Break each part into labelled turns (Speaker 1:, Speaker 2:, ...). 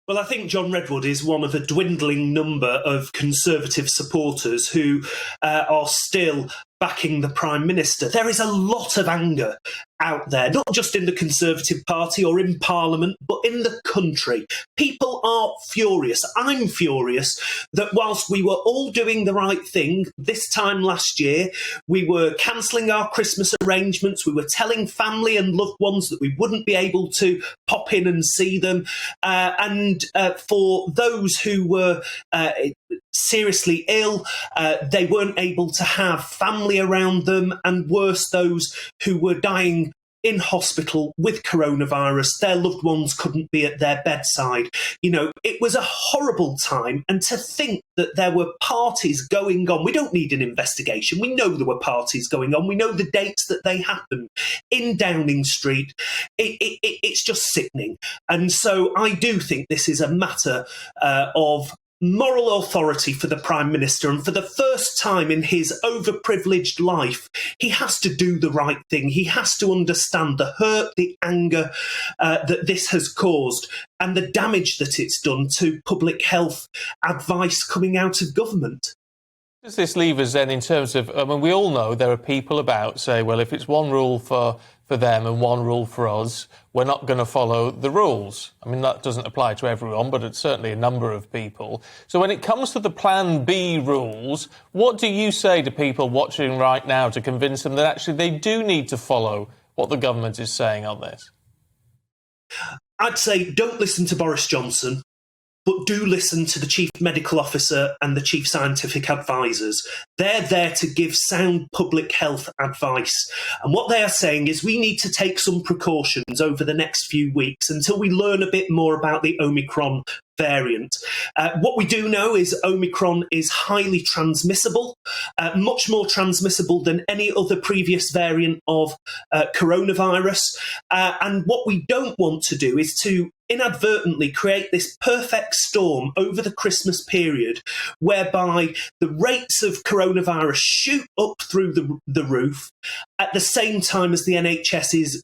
Speaker 1: Well, I think John Redwood is one of a dwindling number of Conservative supporters who are still backing the Prime Minister. There is a lot of anger out there, not just in the Conservative Party or in Parliament, but in the country. People are furious. I'm furious that whilst we were all doing the right thing this time last year, we were cancelling our Christmas arrangements, we were telling family and loved ones that we wouldn't be able to pop in and see them, and for those who were seriously ill, they weren't able to have family around them, and worse, those who were dying in hospital with coronavirus, their loved ones couldn't be at their bedside. You know, it was a horrible time, and to think that there were parties going on, we don't need an investigation, we know there were parties going on, we know the dates that they happened in Downing Street. It's just sickening. And so I do think this is a matter of moral authority for the Prime Minister, and for the first time in his overprivileged life, he has to do the right thing. He has to understand the hurt, the anger that this has caused, and the damage that it's done to public health advice coming out of government.
Speaker 2: Does this leave us then in terms of, I mean, we all know there are people about say, well, if it's one rule for them and one rule for us, we're not going to follow the rules. I mean, that doesn't apply to everyone, but it's certainly a number of people. So when it comes to the Plan B rules, what do you say to people watching right now to convince them that actually they do need to follow what the government is saying on this?
Speaker 1: I'd say don't listen to Boris Johnson, but do listen to the Chief Medical Officer and the Chief Scientific Advisors. They're there to give sound public health advice. And what they are saying is we need to take some precautions over the next few weeks until we learn a bit more about the Omicron variant. What we do know is Omicron is highly transmissible, much more transmissible than any other previous variant of coronavirus. And what we don't want to do is to inadvertently create this perfect storm over the Christmas period whereby the rates of coronavirus shoot up through the roof at the same time as the NHS is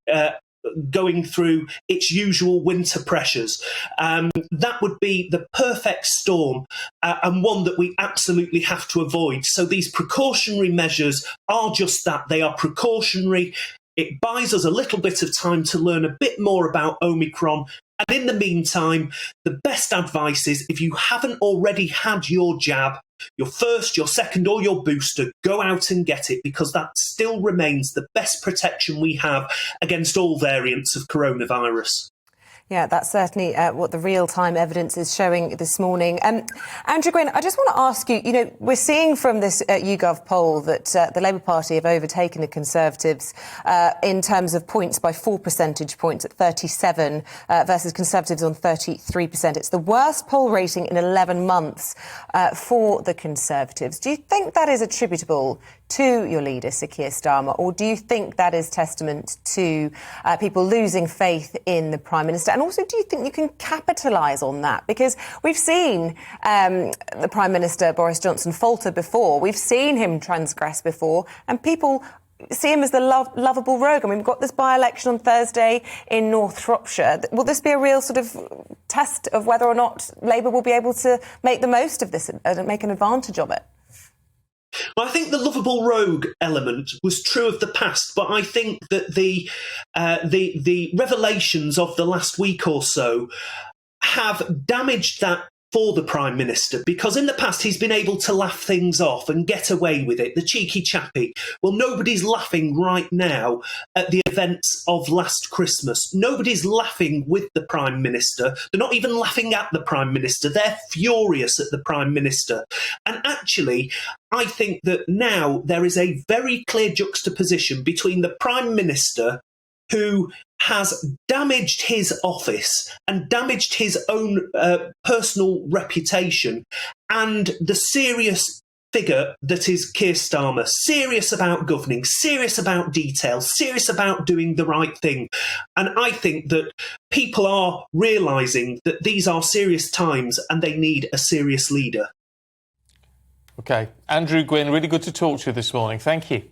Speaker 1: going through its usual winter pressures. That would be the perfect storm, and one that we absolutely have to avoid. So these precautionary measures are just that. They are precautionary. It buys us a little bit of time to learn a bit more about Omicron. And in the meantime, the best advice is if you haven't already had your jab, your first, your second or your booster, go out and get it, because that still remains the best protection we have against all variants of coronavirus.
Speaker 3: Yeah, that's certainly what the real-time evidence is showing this morning. Andrew Gwynne, I just want to ask you, we're seeing from this YouGov poll that the Labour Party have overtaken the Conservatives in terms of points by 4 percentage points at 37 versus Conservatives on 33%. It's the worst poll rating in 11 months for the Conservatives. Do you think that is attributable to your leader, Sir Keir Starmer, or do you think that is testament to people losing faith in the Prime Minister? And also, do you think you can capitalise on that? Because we've seen the Prime Minister, Boris Johnson, falter before. We've seen him transgress before, and people see him as the lovable rogue. I mean, we've got this by-election on Thursday in North Shropshire. Will this be a real sort of test of whether or not Labour will be able to make the most of this and make an advantage of it?
Speaker 1: Well, I think the lovable rogue element was true of the past, but I think that the revelations of the last week or so have damaged that for the Prime Minister, because in the past he's been able to laugh things off and get away with it. The cheeky chappie. Well, nobody's laughing right now at the events of last Christmas. Nobody's laughing with the Prime Minister. They're not even laughing at the Prime Minister. They're furious at the Prime Minister. And actually, I think that now there is a very clear juxtaposition between the Prime Minister, who has damaged his office and damaged his own personal reputation, and the serious figure that is Keir Starmer, serious about governing, serious about detail, serious about doing the right thing. And I think that people are realising that these are serious times and they need a serious leader.
Speaker 2: OK. Andrew Gwynne, really good to talk to you this morning. Thank you.